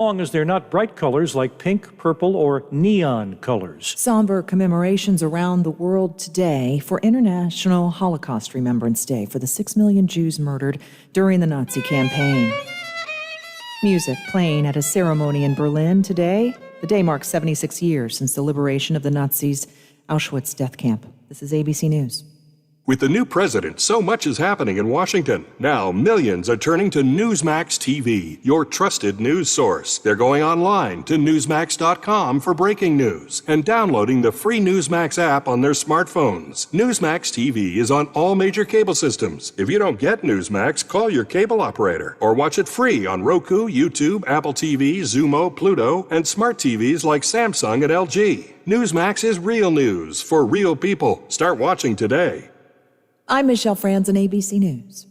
long as they're not bright colors like pink, purple, or neon colors. Somber commemorations around the world today for International Holocaust Remembrance Day for the 6 million Jews murdered during the Nazi campaign. Music playing at a ceremony in Berlin today. The day marks 76 years since the liberation of the Nazis' Auschwitz death camp. This is ABC News. With the new president, so much is happening in Washington. Now, millions are turning to Newsmax TV, your trusted news source. They're going online to Newsmax.com for breaking news and downloading the free Newsmax app on their smartphones. Newsmax TV is on all major cable systems. If you don't get Newsmax, call your cable operator or watch it free on Roku, YouTube, Apple TV, Xumo, Pluto, and smart TVs like Samsung and LG. Newsmax is real news for real people. Start watching today. I'm Michelle Franzen, ABC News.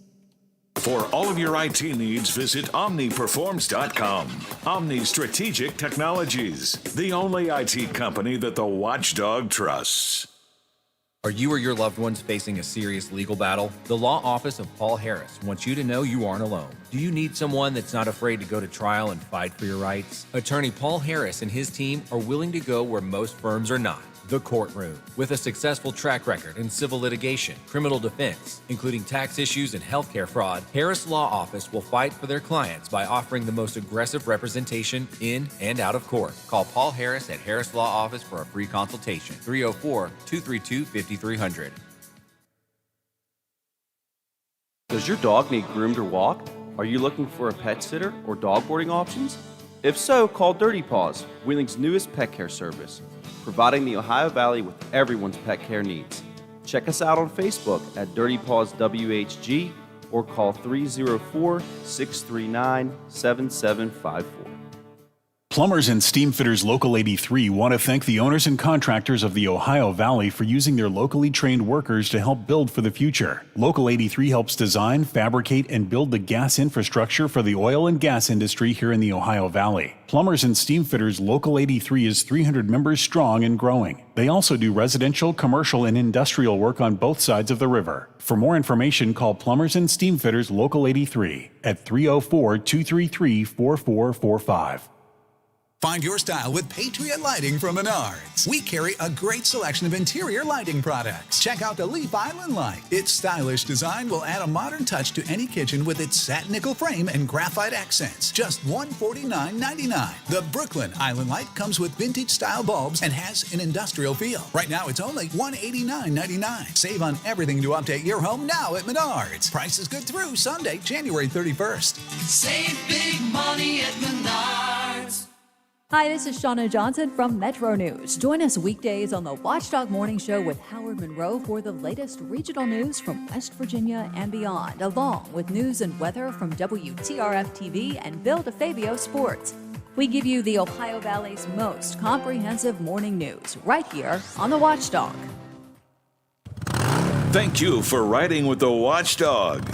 For all of your IT needs, visit OmniPerforms.com. Omni Strategic Technologies, the only IT company that the watchdog trusts. Are you or your loved ones facing a serious legal battle? The law office of Paul Harris wants you to know you aren't alone. Do you need someone that's not afraid to go to trial and fight for your rights? Attorney Paul Harris and his team are willing to go where most firms are not. The courtroom. With a successful track record in civil litigation, criminal defense, including tax issues and healthcare fraud, Harris Law Office will fight for their clients by offering the most aggressive representation in and out of court. Call Paul Harris at Harris Law Office for a free consultation. 304-232-5300. Does your dog need groomed or walked? Are you looking for a pet sitter or dog boarding options? If so, call Dirty Paws, Wheeling's newest pet care service, providing the Ohio Valley with everyone's pet care needs. Check us out on Facebook at Dirty Paws WHG or call 304-639-7754. Plumbers and Steam Fitters Local 83 want to thank the owners and contractors of the Ohio Valley for using their locally trained workers to help build for the future. Local 83 helps design, fabricate, and build the gas infrastructure for the oil and gas industry here in the Ohio Valley. Plumbers and Steam Fitters Local 83 is 300 members strong and growing. They also do residential, commercial, and industrial work on both sides of the river. For more information, call Plumbers and Steam Fitters Local 83 at 304-233-4445. Find your style with Patriot Lighting from Menards. We carry a great selection of interior lighting products. Check out the Leaf Island Light. Its stylish design will add a modern touch to any kitchen with its satin nickel frame and graphite accents. Just $149.99. The Brooklyn Island Light comes with vintage style bulbs and has an industrial feel. Right now it's only $189.99. Save on everything to update your home now at Menards. Price is good through Sunday, January 31st. Save big money at Menards. Hi, this is Shauna Johnson from Metro News. Join us weekdays on the Watchdog Morning Show with Howard Monroe for the latest regional news from West Virginia and beyond, along with news and weather from WTRF-TV and Bill DeFabio Sports. We give you the Ohio Valley's most comprehensive morning news right here on the Watchdog. Thank you for riding with the Watchdog.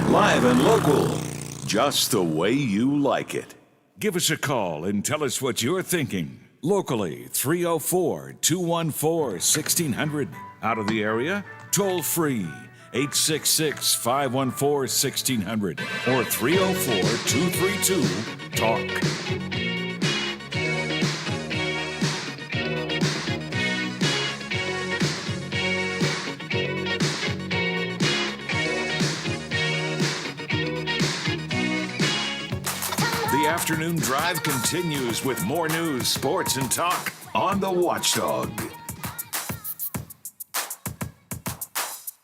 Live and local, just the way you like it. Give us a call and tell us what you're thinking. Locally, 304-214-1600. Out of the area, toll free, 866-514-1600 or 304-232-TALK. The afternoon drive continues with more news, sports, and talk on the Watchdog.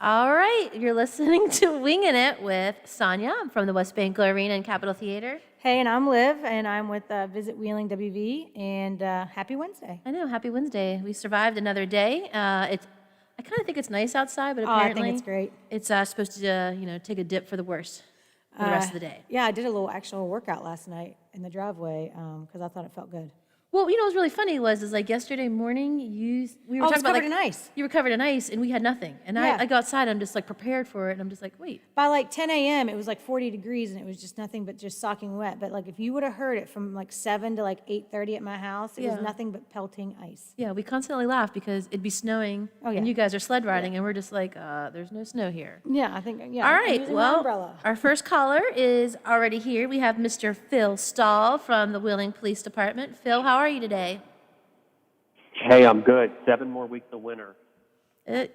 All right, you're listening to Winging It with Sonia. I'm from the West Bank Arena and Capitol Theater. Hey, and I'm Liv, and I'm with Visit Wheeling WV, and happy Wednesday. I know, happy Wednesday. We survived another day. I kind of think it's nice outside, but apparently I think it's great. It's supposed to, take a dip for the worst for the rest of the day. Yeah, I did a little actual workout last night in the driveway because I thought it felt good. Well, you know what's really funny is like yesterday morning, we were Oh, talking it's about covered like in ice. you were covered in ice and we had nothing. And Yeah. I go outside, I'm just like prepared for it, and I'm just like, wait. By like 10 a.m., it was like 40 degrees, and it was just nothing but just soaking wet. But like if you would have heard it from like 7 to like 8:30 at my house, it Yeah. was nothing but pelting ice. Yeah, we constantly laugh because it'd be snowing, Oh, yeah. and you guys are sled riding, and we're just like, there's no snow here. Yeah, I think, yeah. All I'm right, using my well, umbrella. our first caller is already here. We have Mr. Phil Stahl from the Wheeling Police Department. Phil, how are you today? Hey, I'm good. 7 more weeks of winter.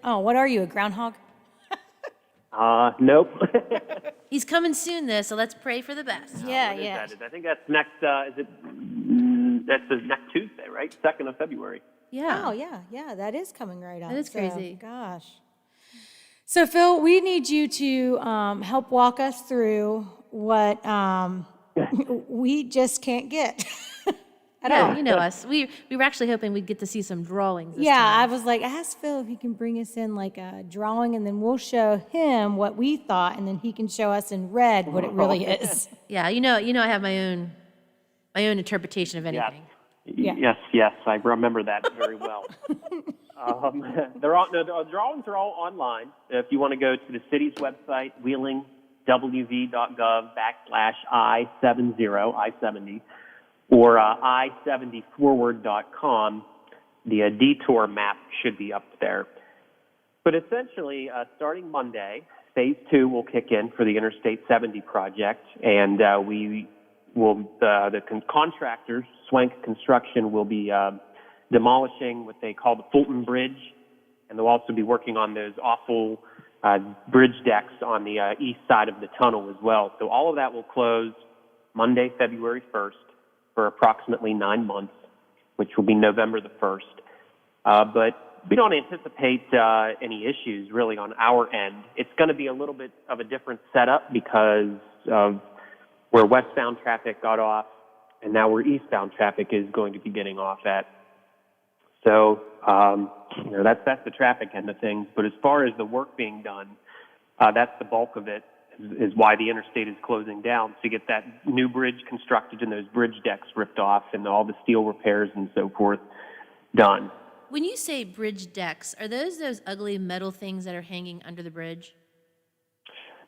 Oh, what are you, a groundhog? Nope. He's coming soon, though, so let's pray for the best. Yeah, When is yeah. that? I think that's next, that's the next Tuesday, right? 2nd of February. Yeah. Oh, yeah, that is coming right up. That is So, crazy. Gosh. So, Phil, we need you to help walk us through what we just can't get at Yeah, all. you know us. We were actually hoping we'd get to see some drawings this Yeah, time. I was like, ask Phil if he can bring us in like a drawing, and then we'll show him what we thought, and then he can show us in red what it really is. Yeah, you know I have my own interpretation of anything. Yeah. Yes, I remember that very well. The drawings are all online. If you want to go to the city's website, wheelingwv.gov/I70, or I70forward.com, the detour map should be up there. But essentially, starting Monday, Phase 2 will kick in for the Interstate 70 project, and the contractors, Swank Construction, will be demolishing what they call the Fulton Bridge, and they'll also be working on those awful bridge decks on the east side of the tunnel as well. So all of that will close Monday, February 1st for approximately 9 months, which will be November the 1st. But we don't anticipate any issues really on our end. It's going to be a little bit of a different setup because of where westbound traffic got off, and now where eastbound traffic is going to be getting off at. So, that's the traffic end of things. But as far as the work being done, that's the bulk of it, is why the interstate is closing down, to get that new bridge constructed and those bridge decks ripped off and all the steel repairs and so forth done. When you say bridge decks, are those ugly metal things that are hanging under the bridge?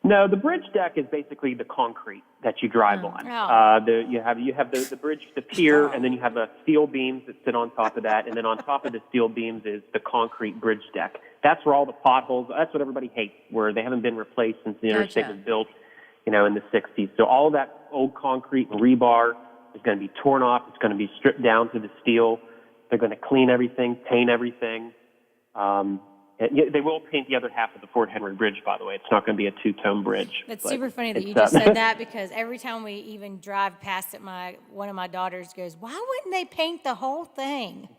No, the bridge deck is basically the concrete that you drive on. Oh. You have the bridge, the pier, and then you have steel beams that sit on top of that, and then on top of the steel beams is the concrete bridge deck. That's where all the potholes, that's what everybody hates, where they haven't been replaced since the interstate was built, in the 60s. So all of that old concrete and rebar is going to be torn off. It's going to be stripped down to the steel. They're going to clean everything, paint everything. They will paint the other half of the Fort Henry Bridge, by the way. It's not going to be a two-tone bridge. That's but super funny that you it's, just said that, because every time we even drive past it, one of my daughters goes, "Why wouldn't they paint the whole thing?"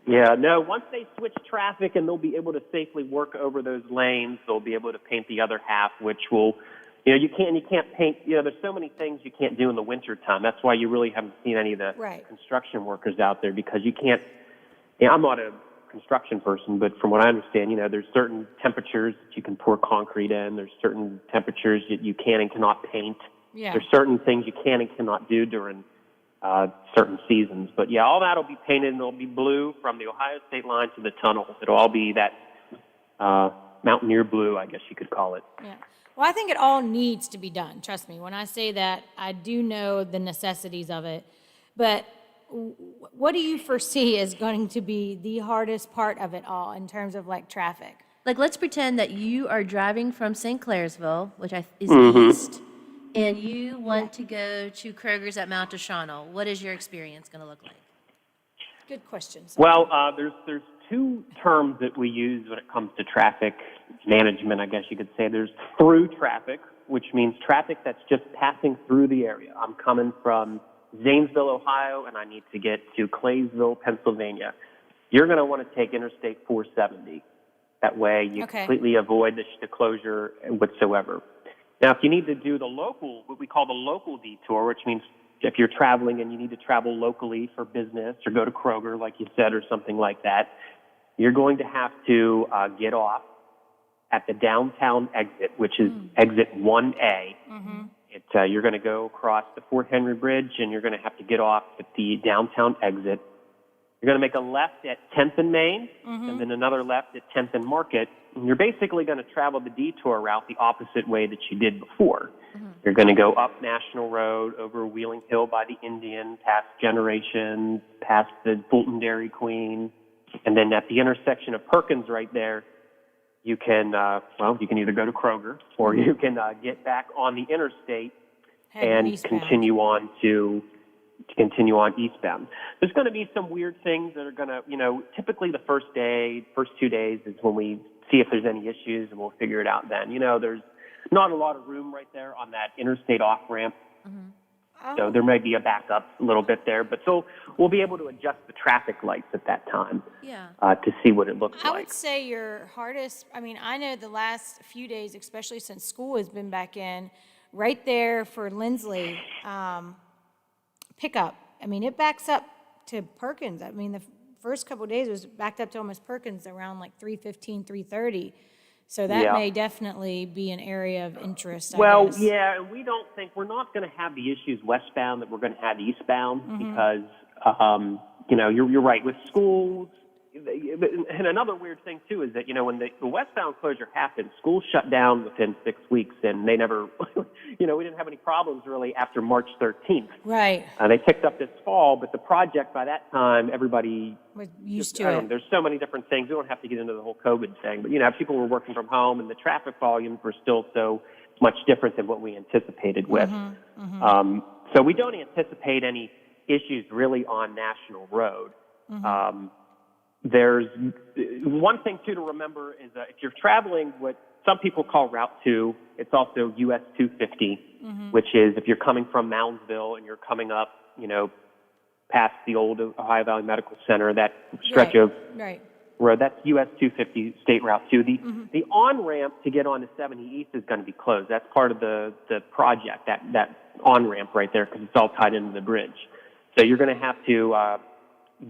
Yeah, no, once they switch traffic and they'll be able to safely work over those lanes, they'll be able to paint the other half, which will, you can't paint, there's so many things you can't do in the wintertime. That's why you really haven't seen any of the construction workers out there, because you can't, I'm not a construction person, but from what I understand, there's certain temperatures that you can pour concrete in. There's certain temperatures that you can and cannot paint. Yeah. There's certain things you can and cannot do during certain seasons. But yeah, all that will be painted, and it'll be blue from the Ohio state line to the tunnel. It'll all be that mountaineer blue, I guess you could call it. Yeah. Well, I think it all needs to be done. Trust me. When I say that, I do know the necessities of it. But what do you foresee is going to be the hardest part of it all in terms of like traffic? Like, let's pretend that you are driving from St. Clairsville, which is east, and you want to go to Kroger's at Mount O'Shannell. What is your experience going to look like? Good question. Well, there's two terms that we use when it comes to traffic management, I guess you could say. There's through traffic, which means traffic that's just passing through the area. I'm coming from Zanesville, Ohio, and I need to get to Claysville, Pennsylvania. You're going to want to take Interstate 470. That way you completely avoid the closure whatsoever. Now, if you need to do what we call the local detour, which means if you're traveling and you need to travel locally for business or go to Kroger, like you said, or something like that, you're going to have to get off at the downtown exit, which is exit 1A. You're going to go across the Fort Henry Bridge, and you're going to have to get off at the downtown exit. You're going to make a left at 10th and Main, and then another left at 10th and Market. And you're basically going to travel the detour route the opposite way that you did before. You're going to go up National Road, over Wheeling Hill by the Indian, past Generations, past the Fulton Dairy Queen, and then at the intersection of Perkins right there, you can, you can either go to Kroger or you can get back on the interstate and continue on eastbound. There's going to be some weird things that are going to, typically the first 2 days is when we see if there's any issues, and we'll figure it out then. There's not a lot of room right there on that interstate off-ramp. So there may be a backup a little bit there, but so we'll be able to adjust the traffic lights at that time to see what it looks like. I would say your hardest, I know the last few days, especially since school has been back in, right there for Lindsley, pickup. It backs up to Perkins. The first couple of days was backed up to almost Perkins around like 3:15, 3:30. So that may definitely be an area of interest, I guess. Yeah, and we're not going to have the issues westbound that we're going to have eastbound because, you're right, with schools. And another weird thing, too, is that, when the westbound closure happened, schools shut down within 6 weeks, and they never, we didn't have any problems really after March 13th. Right. They picked up this fall, but the project by that time, everybody was used to it. There's so many different things. We don't have to get into the whole COVID thing, but, people were working from home, and the traffic volumes were still so much different than what we anticipated with. So we don't anticipate any issues really on National Road. There's one thing, too, to remember is if you're traveling what some people call Route 2, it's also US 250, which is if you're coming from Moundsville and you're coming up, past the old Ohio Valley Medical Center, that stretch of road, that's US 250, State Route 2. The on-ramp to get on to 70 East is going to be closed. That's part of the project, that on-ramp right there, because it's all tied into the bridge. So you're going to have to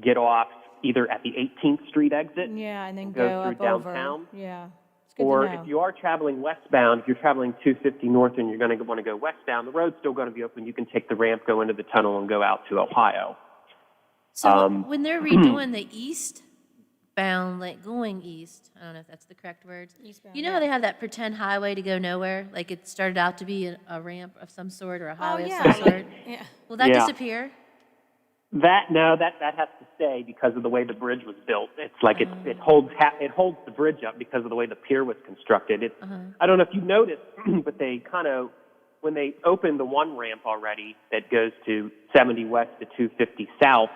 get off either at the 18th Street exit, and then go go through up downtown, over. or if you are traveling westbound, if you're traveling 250 north and you're going to want to go westbound, the road's still going to be open. You can take the ramp, go into the tunnel, and go out to Ohio. So when they're redoing the eastbound, like going east, I don't know if that's the correct word. Eastbound, how they have that pretend highway to go nowhere? Like it started out to be a ramp of some sort or a highway of some sort. Will that disappear? That has to stay because of the way the bridge was built. It's like it holds the bridge up because of the way the pier was constructed. I don't know if you noticed, but they when they opened the one ramp already that goes to 70 west to 250 south,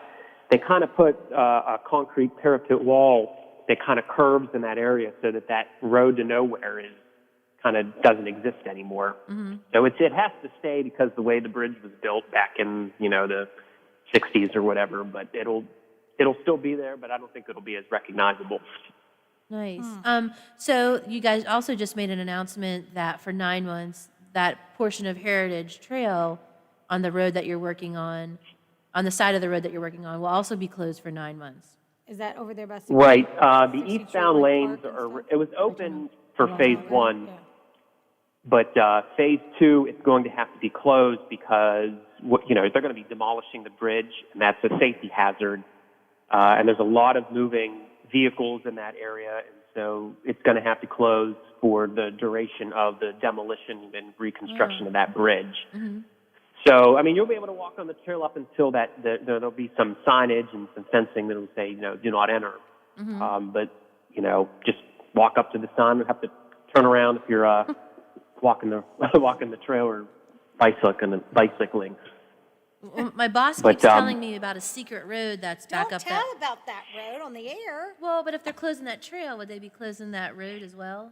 they kind of put a concrete parapet wall that kind of curves in that area so that road to nowhere doesn't exist anymore. So it has to stay because the way the bridge was built back in the 60s or whatever, but it'll still be there, but I don't think it'll be as recognizable. Nice. So you guys also just made an announcement that for 9 months, that portion of Heritage Trail on the road that you're working on the side of the road that you're working on, will also be closed for 9 months. Is that over there by Right. The eastbound lanes it was open for phase 1. But phase 2, it's going to have to be closed because they're going to be demolishing the bridge, and that's a safety hazard. And there's a lot of moving vehicles in that area, and so it's going to have to close for the duration of the demolition and reconstruction of that bridge. So, you'll be able to walk on the trail up until there'll be some signage and some fencing that'll say, do not enter. But just walk up to the sign. You'll have to turn around if you're walking the trail or bicycling. Well, my boss keeps telling me about a secret road that's back up. Don't tell about that road on the air. Well, but if they're closing that trail, would they be closing that road as well?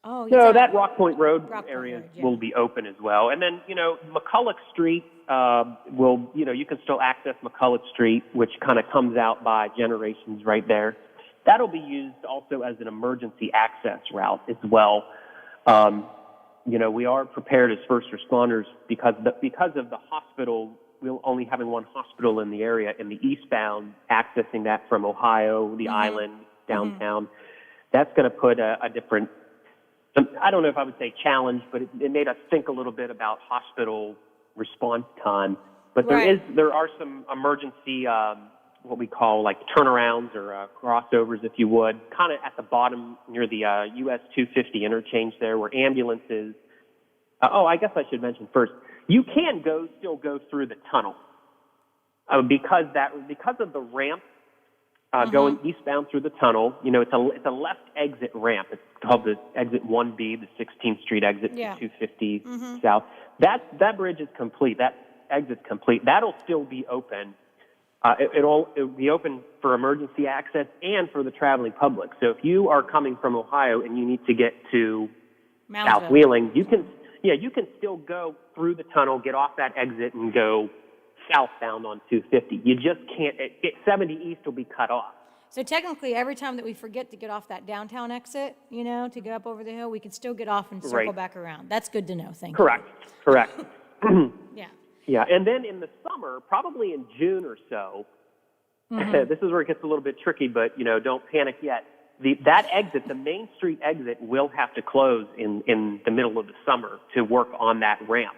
Oh, no, that Rock Point Road area will be open as well. And then, McCulloch Street you can still access McCulloch Street, which kind of comes out by Generations right there. That'll be used also as an emergency access route as well. We are prepared as first responders because of the hospital, we're only having one hospital in the area, in the eastbound, accessing that from Ohio, the island, downtown. That's going to put a different I don't know if I would say challenge, but it made us think a little bit about hospital response time. But there are some emergency, what we call like turnarounds or crossovers, if you would, kind of at the bottom near the US 250 interchange there, where ambulances. I guess I should mention first, you can still go through the tunnel because of the ramp. Going eastbound through the tunnel, it's a left exit ramp. It's called the exit 1B, the 16th Street exit to 250 south. That bridge is complete. That exit's complete. That'll still be open. It'll be open for emergency access and for the traveling public. So if you are coming from Ohio and you need to get to South Wheeling, you can still go through the tunnel, get off that exit, and go southbound on 250. You just can't. 70 East will be cut off. So technically, every time that we forget to get off that downtown exit, to go up over the hill, we can still get off and circle back around. That's good to know. Thank you. Correct. Yeah. Yeah, and then in the summer, probably in June or so, this is where it gets a little bit tricky, but don't panic yet. That exit, the Main Street exit, will have to close in the middle of the summer to work on that ramp.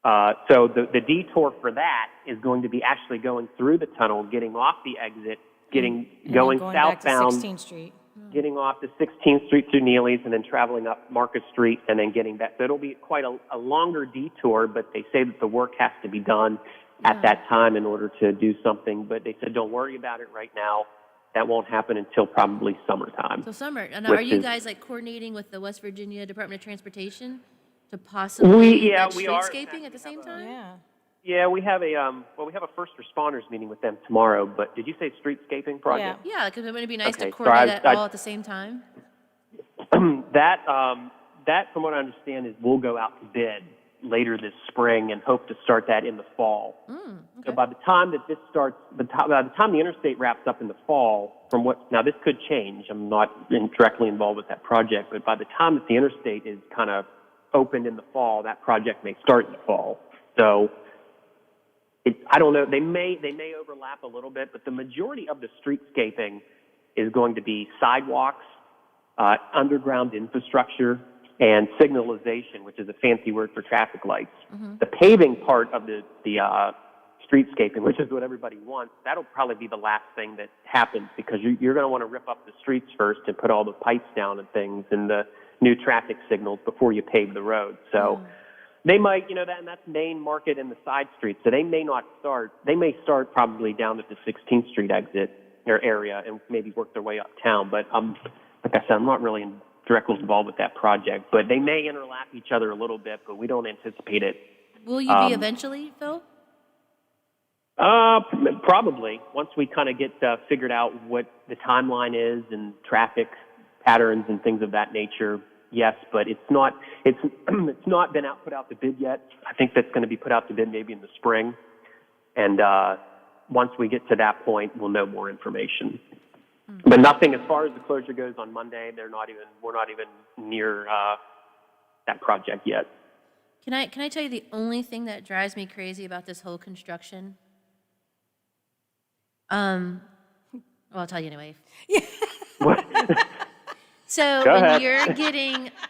So the detour for that is going to be actually going through the tunnel, getting off the exit, going southbound, back to 16th Street. Getting off the 16th Street through Neely's, and then traveling up Market Street, and then getting back. So it'll be quite a longer detour, but they say that the work has to be done at that time in order to do something. But they said, don't worry about it right now. That won't happen until probably summertime. So summer. And are you guys coordinating with the West Virginia Department of Transportation to possibly streetscaping at the same time? Yeah, we have a first responders meeting with them tomorrow. But did you say streetscaping project? Yeah, because it would be nice to coordinate that all at the same time. That, from what I understand, will go out to bid later this spring, and hope to start that in the fall. So by the time that this starts, by the time the interstate wraps up in the fall, now this could change. I'm not directly involved with that project, but by the time that the interstate is kind of opened in the fall, that project may start in the fall. So I don't know. They may overlap a little bit, but the majority of the streetscaping is going to be sidewalks, underground infrastructure, and signalization, which is a fancy word for traffic lights. The paving part of the streetscaping, which is what everybody wants, that'll probably be the last thing that happens, because you're going to want to rip up the streets first and put all the pipes down and things and the new traffic signals before you pave the road. So they might, and that's Main, Market, and the side streets. So they may start probably down at the 16th Street exit or area and maybe work their way uptown. But like I said, I'm not really directly involved with that project. But they may interlap each other a little bit, but we don't anticipate it. Will you be eventually, Phil? Probably. Once we kind of get figured out what the timeline is and traffic patterns and things of that nature. Yes, but it's not been put out to bid yet. I think that's going to be put out to bid maybe in the spring. And once we get to that point, we'll know more information. But nothing as far as the closure goes on Monday. We're not even near that project yet. Can I tell you the only thing that drives me crazy about this whole construction? Well, I'll tell you anyway. What? So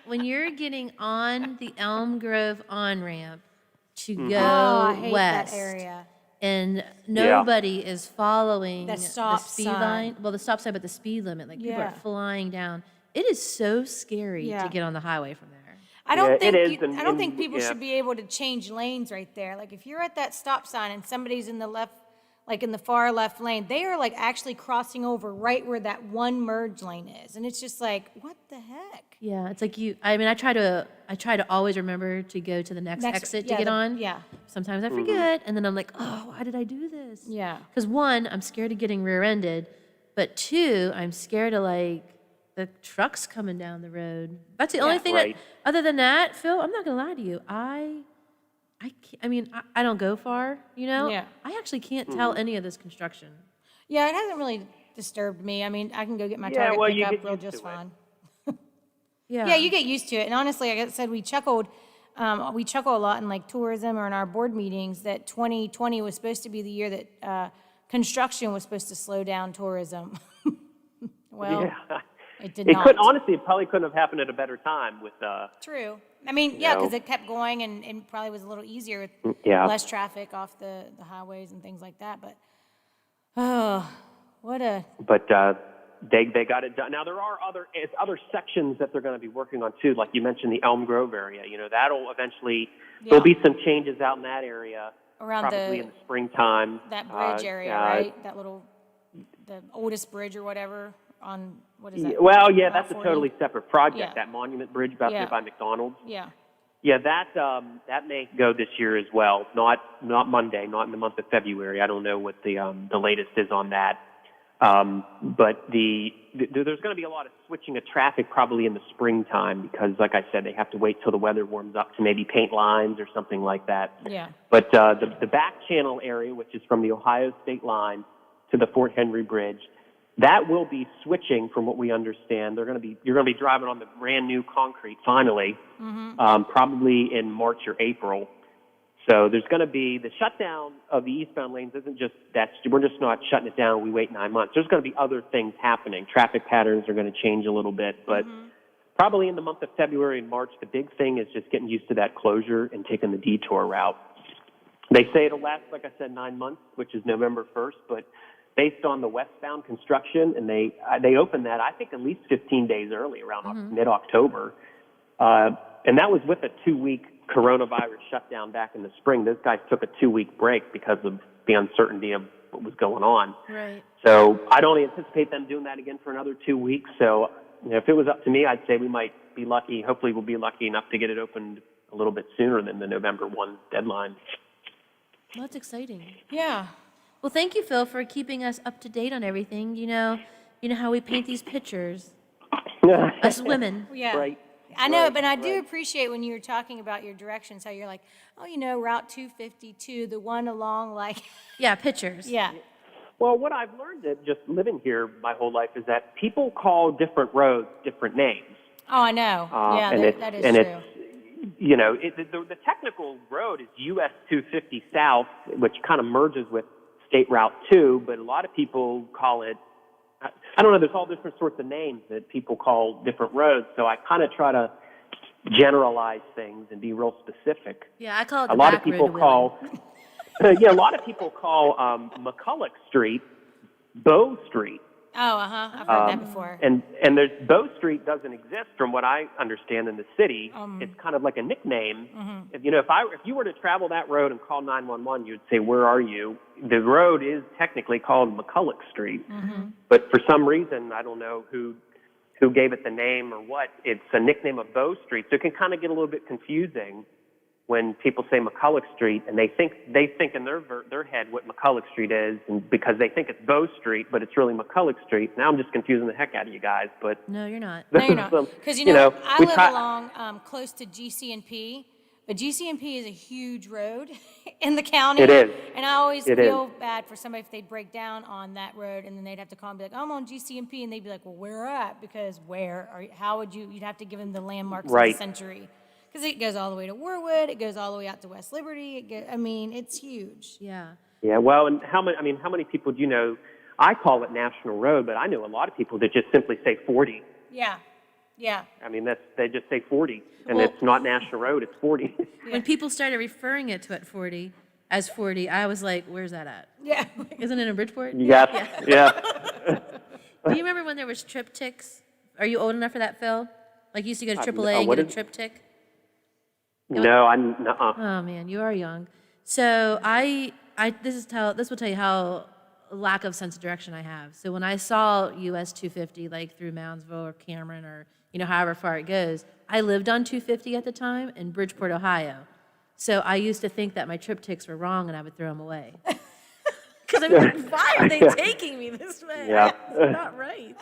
when you're getting on the Elm Grove on-ramp to go I hate west, that area. and nobody is following The stop speed sign. line. Well, the stop sign, but the speed limit. Like people are flying down. It is so scary to get on the highway from there. I don't Yeah, I don't think people should be able to change lanes right there. Like if you're at that stop sign and somebody's in the left, like in the far left lane, they are like actually crossing over right where that one merge lane is. And it's just like, what the heck? Yeah, it's like I try to always remember to go to the next exit to get on. Yeah. Sometimes I forget, and then I'm like, oh, why did I do this? Yeah. Because one, I'm scared of getting rear-ended, but two, I'm scared of like the trucks coming down the road. That's the only thing that, other than that, Phil, I'm not gonna lie to you. I don't go far, Yeah. I actually can't tell any of this construction. Yeah, it hasn't really disturbed me. I mean, I can go get my Yeah, Target well, you pickup get real used just to fine. Yeah. Yeah, you get used to it. And honestly, like I said, we chuckled a lot in like tourism or in our board meetings that 2020 was supposed to be the year that construction was supposed to slow down tourism. Well, It did It not. honestly, it probably couldn't have happened at a better time with, True. I mean, yeah, because it kept going and probably was a little easier with less traffic off the highways and things like that. But, oh, what a... But they got it done. Now, there are other sections that they're going to be working on, too. Like you mentioned, the Elm Grove area. You know, that'll eventually... There'll be some changes out in that area. Around probably in the springtime. That bridge area, right? That little... The oldest bridge or whatever on... What is that? Well, yeah, that's 40? a totally separate project. Yeah. That Monument Bridge about there by McDonald's. Yeah. Yeah, that may go this year as well. Not Monday, not in the month of February. I don't know what the latest is on that. But there's going to be a lot of switching of traffic probably in the springtime because, like I said, they have to wait till the weather warms up to maybe paint lines or something like that. Yeah. But the back channel area, which is from the Ohio state line to the Fort Henry Bridge, that will be switching from what we understand. You're going to be driving on the brand new concrete finally, probably in March or April. So there's going to be the shutdown of the eastbound lanes isn't just that we're just not shutting it down. We wait 9 months. There's going to be other things happening. Traffic patterns are going to change a little bit, but probably in the month of February and March, the big thing is just getting used to that closure and taking the detour route. They say it'll last, like I said, 9 months, which is November 1st, but based on the westbound construction, and they opened that, I think, at least 15 days early, around mid-October. And that was with a 2-week coronavirus shutdown back in the spring. Those guys took a 2-week break because of the uncertainty of what was going on. Right. So I don't anticipate them doing that again for another 2 weeks. So if it was up to me, I'd say we might be lucky. Hopefully we'll be lucky enough to get it opened a little bit sooner than the November 1 deadline. Well, that's exciting. Yeah. Well, thank you, Phil, for keeping us up to date on everything. You know how we paint these pictures. Us women. Yeah. Right. I know, but I do appreciate when you were talking about your directions, how you're like, oh, Route 252, the one along Yeah, pictures. Yeah. Well, what I've learned that just living here my whole life is that people call different roads different names. Oh, I know. Yeah, that is true. The technical road is US 250 South, which kind of merges with State Route 2, but a lot of people call it, I don't know, there's all different sorts of names that people call different roads, so I kind of try to generalize things and be real specific. Yeah, I call it the a lot back of people road call, a lot of people call McCulloch Street Bow Street. Oh, I've heard that before. And there's Bow Street doesn't exist from what I understand in the city. It's kind of like a nickname. If you were to travel that road and call 911, you'd say, "Where are you?" The road is technically called McCulloch Street, but for some reason, I don't know who gave it the name or what. It's a nickname of Bow Street, so it can kind of get a little bit confusing when people say McCulloch Street, and they think in their head what McCulloch Street is, and because they think it's Bow Street, but it's really McCulloch Street. Now I'm just confusing the heck out of you guys, but No, you're not. No, you're not. Because, I live along close to GC&P, but GC&P is a huge road in the county. It is. And I always feel bad for somebody if they'd break down on that road, and then they'd have to call and be like, I'm on GC&P, and they'd be like, well, where at? Because you'd have to give them the landmarks of the century. Because it goes all the way to Warwood, it goes all the way out to West Liberty. It's huge. Yeah. Yeah, well, and how many people do you know? I call it National Road, but I know a lot of people that just simply say 40. Yeah. Yeah. They just say 40, and it's not National Road, it's 40. When people started referring it to it as 40, I was like, where's that at? Yeah. Isn't it in Bridgeport? Yeah. Do you remember when there was triptychs? Are you old enough for that, Phil? Like you used to go to AAA and get a triptych? No, Oh man, you are young. So this will tell you how lack of sense of direction I have. So when I saw US 250 like through Moundsville or Cameron or however far it goes, I lived on 250 at the time in Bridgeport, Ohio. So I used to think that my triptychs were wrong and I would throw them away. Because I'm like, why are they taking me this way? Yeah. It's not right.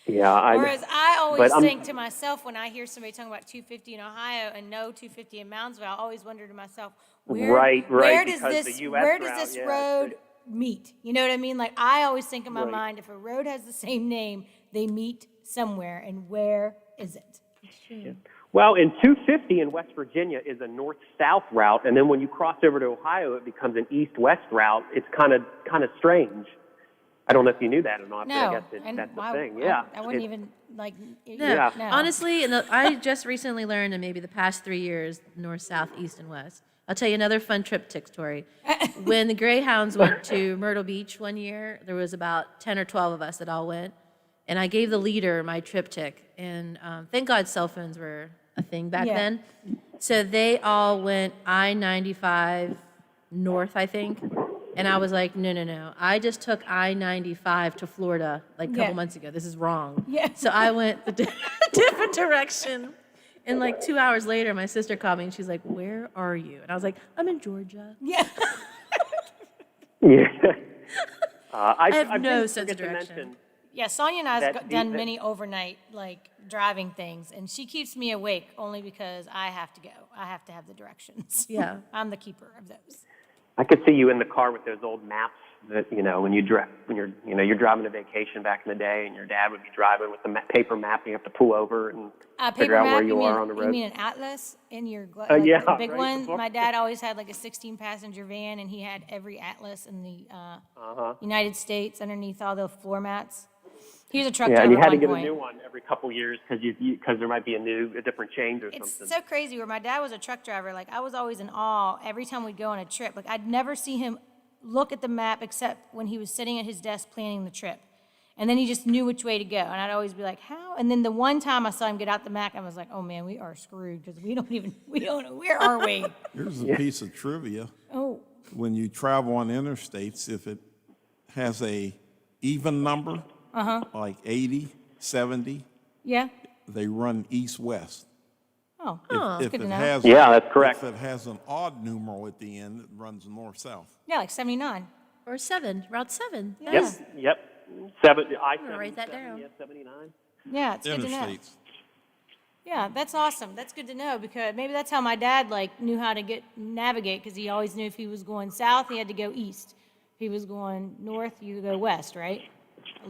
Yeah, Whereas I always think to myself when I hear somebody talking about 250 in Ohio and no 250 in Moundsville, I always wonder to myself, where does this road meet? You know what I mean? Like I always think in my mind, if a road has the same name, they meet somewhere, and where is it? Yeah. Well, in 250 in West Virginia is a north-south route, and then when you cross over to Ohio, it becomes an east-west route. It's kind of strange. I don't know if you knew that or not, but I No, guess and that's the why- thing. Yeah. I wouldn't even, like, No, Yeah. no. honestly, I just recently learned in maybe the past 3 years, north, south, east, and west. I'll tell you another fun triptych story. When the Greyhounds went to Myrtle Beach one year, there was about 10 or 12 of us that all went, and I gave the leader my triptych, and thank God cell phones were a thing back Yeah. then. So they all went I-95 north, I think, and I was like, no. I just took I-95 to Florida like a couple Yeah. months ago. This is wrong. Yeah. So I went the different direction. And like 2 hours later, my sister called me and she's like, "Where are you?" And I was like, "I'm in Georgia." Yeah. Yeah. I have I no did sense of forget to direction. mention Yeah, Sonia and I That have the- done that- many overnight, like, driving things, and she keeps me awake only because I have to go. I have to have the directions. Yeah. I'm the keeper of those. I could see you in the car with those old maps that, when you're driving a vacation back in the day, and your dad would be driving with the paper map, and you have to pull over and figure Paper out map, where you mean, are on the You road. mean an atlas in your yeah, the big right, one? the book. My dad always had like a 16-passenger van, and he had every atlas in the United States underneath all the floor mats. He was a truck Yeah, driver and you had at to one get point. a new one every couple years because there might be a different change or It's something. so crazy. Where my dad was a truck driver, like I was always in awe every time we'd go on a trip. Like I'd never see him look at the map except when he was sitting at his desk planning the trip. And then he just knew which way to go. And I'd always be like, how? And then the one time I saw him get out the map, I was like, oh man, we are screwed because we don't know, where are we? Here's a piece of trivia. Oh, When you travel on interstates, if it has a even number, like 80, 70, yeah. they run east-west. Oh, If good to it know. has, Yeah, that's correct. If it has an odd numeral at the end, it runs north-south. Yeah, like 79. Or 7, Route 7. Yeah. Yep. I'm gonna write that down. Yeah, 79. Yeah, it's good to know. Interstates. Yeah, that's awesome. That's good to know because maybe that's how my dad knew how to navigate because he always knew if he was going south, he had to go east. If he was going north, you go west, right?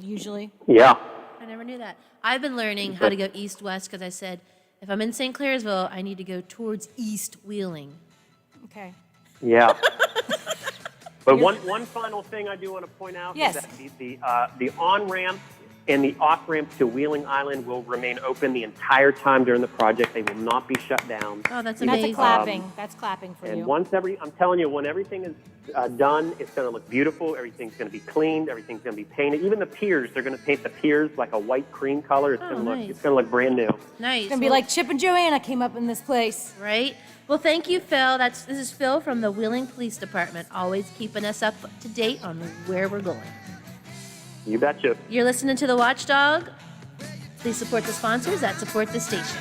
Usually. Yeah. I never knew that. I've been learning how to go east-west because I said, if I'm in St. Clairsville, I need to go towards East Wheeling. Okay. Yeah. But one final thing I do want to point out Yes. is that the on-ramp and the off-ramp to Wheeling Island will remain open the entire time during the project. They will not be shut down. Oh, that's That's amazing. a clapping. That's clapping for And you. I'm telling you, when everything is done, it's going to look beautiful. Everything's going to be cleaned. Everything's going to be painted. Even the piers, they're going to paint the piers like a white cream color. It's Oh, going to nice. look brand new. Nice. It's going to be like Chip and Joanna came up in this place. Right? Well, thank you, Phil. This is Phil from the Wheeling Police Department, always keeping us up to date on where we're going. You betcha. You're listening to The Watchdog. Please support the sponsors that support the station.